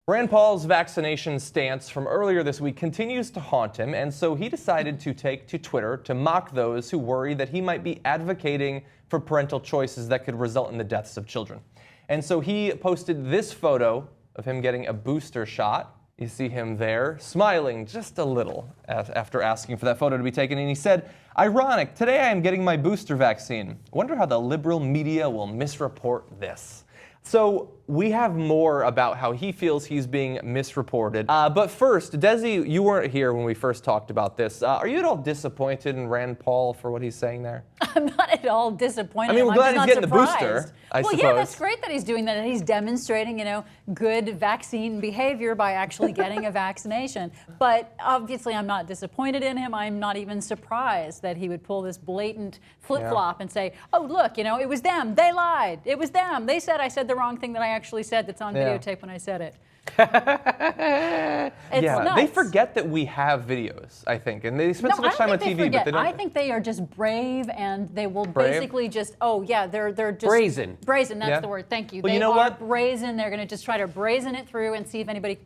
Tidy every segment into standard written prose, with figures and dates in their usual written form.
Rand Paul's vaccination stance from earlier this week continues to haunt him, and so he decided to take to Twitter to mock those who worry that he might be advocating for parental choices that could result in the deaths of children. And so he posted this photo of him getting a booster shot. You see him there, smiling just a little after asking for that photo to be taken, and he said, "Ironic, today I am getting my booster vaccine. Wonder how the liberal media will misreport this." So we have more about how he feels he's being misreported. But first, Desi, you weren't here when we first talked about this. Are you at all disappointed in Rand Paul for what he's saying there? I'm not at all disappointed. I mean, we're glad he's getting surprised. the booster, I suppose. Yeah, that's great that he's doing that, and he's demonstrating, good vaccine behavior by actually getting a vaccination. But obviously, I'm not disappointed in him. I'm not even surprised that he would pull this blatant flip-flop and say, "Oh, look, it was them. They lied. It was them. They said I said the wrong thing that I actually said that's on videotape when I said it." It's nuts. They forget that we have videos, I think, and they spend so much time on TV, but they don't. I think they are just brave, and they will basically just, they're just brazen. Brazen, that's the word. Thank you. Well, they you know are what? brazen. They're going to just try to brazen it through and see if anybody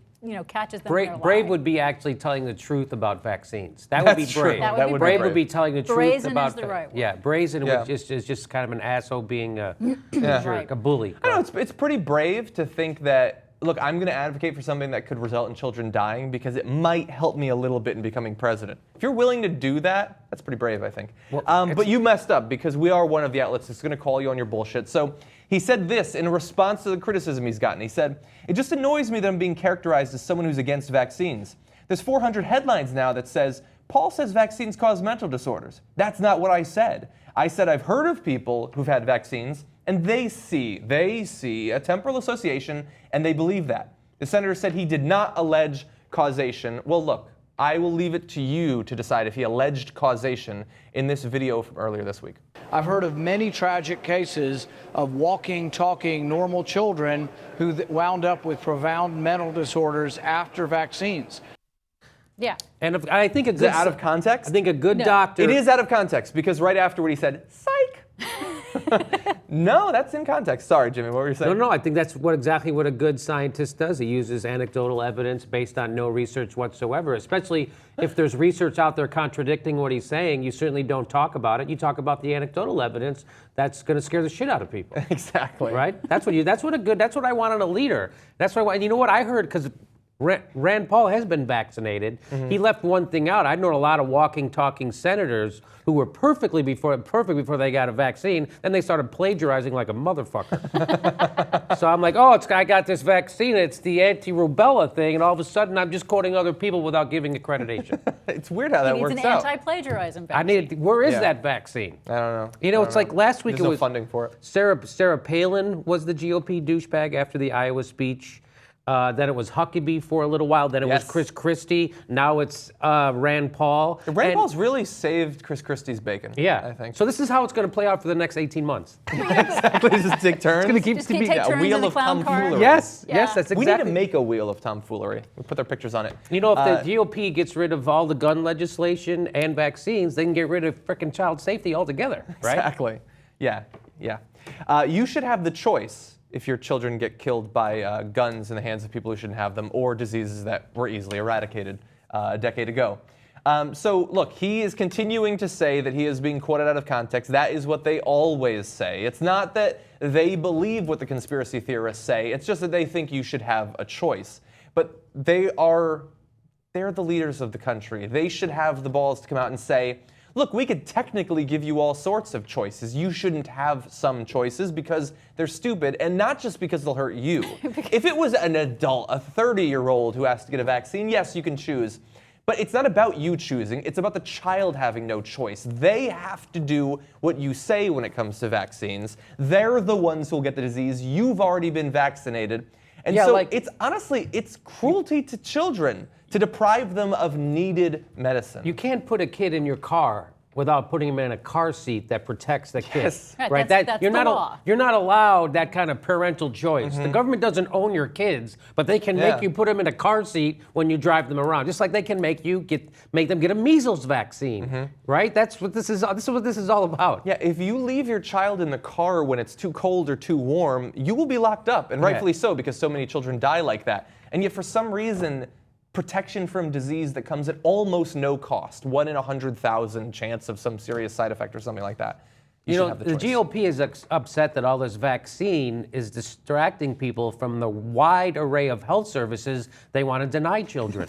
catches them. in their Brave lie. would be actually telling the truth about vaccines. That would be That's true. brave. That would be brave brave. would be telling the truth Brazen about is the right word. Yeah, brazen is just kind of an asshole being a jerk, a bully. I don't know, it's pretty brave to think that, look, I'm going to advocate for something that could result in children dying because it might help me a little bit in becoming president. If you're willing to do that, that's pretty brave, I think. Well, but you messed up because we are one of the outlets that's going to call you on your bullshit. So he said this in response to the criticism he's gotten. He said, "It just annoys me that I'm being characterized as someone who's against vaccines. There's 400 headlines now that says, Paul says vaccines cause mental disorders. That's not what I said. I said I've heard of people who've had vaccines and they see a temporal association and they believe that." The senator said he did not allege causation. Well, look, I will leave it to you to decide if he alleged causation in this video from earlier this week. I've heard of many tragic cases of walking, talking, normal children who wound up with profound mental disorders after vaccines. Yeah. And I think Is it out of context? I think a good doctor. It is out of context because right afterward he said, "Psych." No, that's in context. Sorry, Jimmy, what were you saying? No, I think that's exactly what a good scientist does. He uses anecdotal evidence based on no research whatsoever, especially if there's research out there contradicting what he's saying. You certainly don't talk about it. You talk about the anecdotal evidence that's going to scare the shit out of people. Exactly. Right? That's what I want in a leader. That's what and you know what I heard, because Rand Paul has been vaccinated. Mm-hmm. He left one thing out. I know a lot of walking, talking senators who were perfect before they got a vaccine. Then they started plagiarizing like a motherfucker. So I'm like, I got this vaccine. It's the anti-rubella thing, and all of a sudden I'm just quoting other people without giving accreditation. It's weird how that works out. It's an anti-plagiarism vaccine. Where is that vaccine? I don't know. It's like last week There's it was no funding for it. Sarah Palin was the GOP douchebag after the Iowa speech. Then it was Huckabee for a little while. Then it was Chris Christie. Now it's Rand Paul. Rand Paul's really saved Chris Christie's bacon. Yeah, I think. So this is how it's going to play out for the next 18 months. Exactly. Just take turns. It's going to keep take a turns wheel in the of clown car. tomfoolery. Yes, Yeah. yes, that's exactly. We need to make a wheel of tomfoolery. We put their pictures on it. If the GOP gets rid of all the gun legislation and vaccines, they can get rid of frickin' child safety altogether, right? Exactly. Yeah. You should have the choice if your children get killed by guns in the hands of people who shouldn't have them, or diseases that were easily eradicated a decade ago. So look, he is continuing to say that he is being quoted out of context. That is what they always say. It's not that they believe what the conspiracy theorists say. It's just that they think you should have a choice. But they're the leaders of the country. They should have the balls to come out and say, look, we could technically give you all sorts of choices. You shouldn't have some choices because they're stupid, and not just because they'll hurt you. If it was an adult, a 30-year-old who has to get a vaccine, yes, you can choose. But it's not about you choosing. It's about the child having no choice. They have to do what you say when it comes to vaccines. They're the ones who will get the disease. You've already been vaccinated. And it's cruelty to children to deprive them of needed medicine. You can't put a kid in your car without putting him in a car seat that protects the kid. Yes. Right, that's you're the not law. You're not allowed that kind of parental choice. The government doesn't own your kids, but they can make you put them in a car seat when you drive them around. Just like they can make them get a measles vaccine. Right? That's what this is. This is what this is all about. Yeah, if you leave your child in the car when it's too cold or too warm, you will be locked up, and rightfully so, because so many children die like that. And yet for some reason, protection from disease that comes at almost no cost, 1 in 100,000 chance of some serious side effect or something like that. You should have the choice. GOP is upset that all this vaccine is distracting people from the wide array of health services they want to deny children.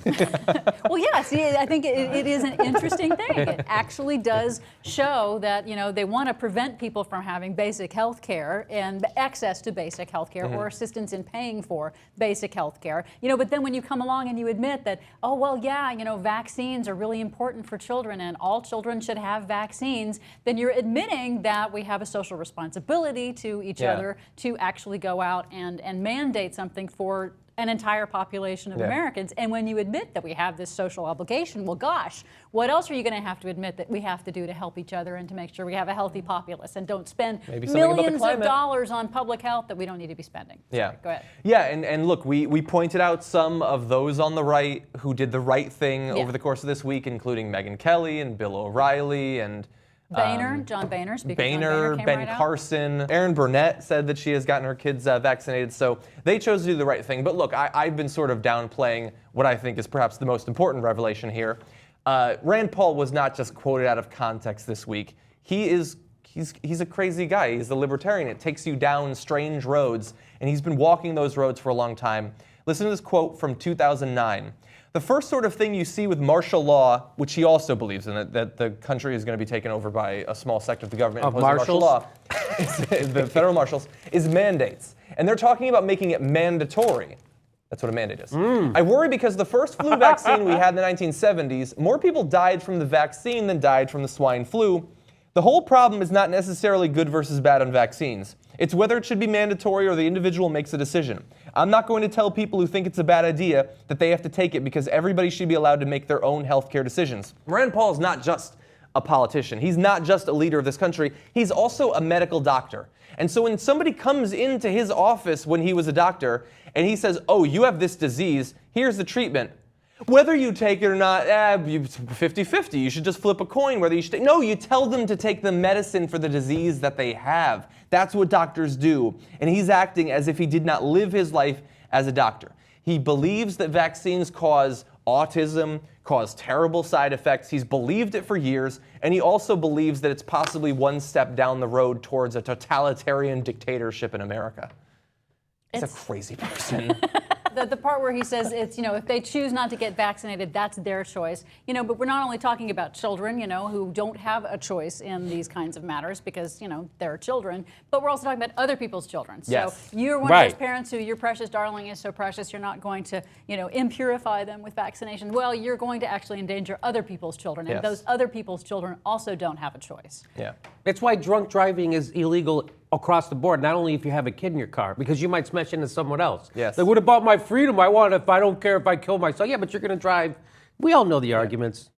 Well, yeah, see, I think it is an interesting thing. It actually does show that, they want to prevent people from having basic health care and access to basic health care or assistance in paying for basic health care. But then when you come along and you admit that, oh, well, yeah, vaccines are really important for children and all children should have vaccines, then you're admitting that we have a social responsibility to each other to actually go out and mandate something for an entire population of Americans. And when you admit that we have this social obligation, well, gosh, what else are you going to have to admit that we have to do to help each other and to make sure we have a healthy populace and don't spend millions of dollars on public health that we don't need to be spending? Yeah. Sorry, go ahead. Yeah, and look, we pointed out some of those on the right who did the right thing over the course of this week, including Megyn Kelly and Bill O'Reilly and John Boehner, Speaker Boehner, John Boehner came Ben right out. Carson, Erin Burnett said that she has gotten her kids vaccinated, so they chose to do the right thing. But look, I've been sort of downplaying what I think is perhaps the most important revelation here. Rand Paul was not just quoted out of context this week. He's a crazy guy. He's a libertarian. It takes you down strange roads, and he's been walking those roads for a long time. Listen to this quote from 2009. The first sort of thing you see with martial law, which he also believes in, that the country is going to be taken over by a small sector of the government Of imposing martial law, marshals? the federal marshals, is mandates. And they're talking about making it mandatory. That's what a mandate is. I worry because the first flu vaccine we had in the 1970s, more people died from the vaccine than died from the swine flu. The whole problem is not necessarily good versus bad on vaccines. It's whether it should be mandatory or the individual makes a decision. I'm not going to tell people who think it's a bad idea that they have to take it because everybody should be allowed to make their own healthcare decisions. Rand Paul is not just a politician. He's not just a leader of this country. He's also a medical doctor. And so when somebody comes into his office when he was a doctor and he says, oh, you have this disease, here's the treatment. Whether you take it or not, 50-50. You should just flip a coin whether you should take. No, you tell them to take the medicine for the disease that they have. That's what doctors do. And he's acting as if he did not live his life as a doctor. He believes that vaccines cause autism, cause terrible side effects. He's believed it for years. And he also believes that it's possibly one step down the road towards a totalitarian dictatorship in America. He's a crazy person. The part where he says it's, if they choose not to get vaccinated, that's their choice. But we're not only talking about children, who don't have a choice in these kinds of matters because, they're children, but we're also talking about other people's children. Yes. So you're one of those parents who your precious darling is so precious, you're not going to, impurify them with vaccination. Well, you're going to actually endanger other people's children, and those other people's children also don't have a choice. Yeah. It's why drunk driving is illegal across the board, not only if you have a kid in your car, because you might smash into someone else. Yes. They would have bought my freedom. I don't care if I kill myself. Yeah, but you're going to drive. We all know the arguments.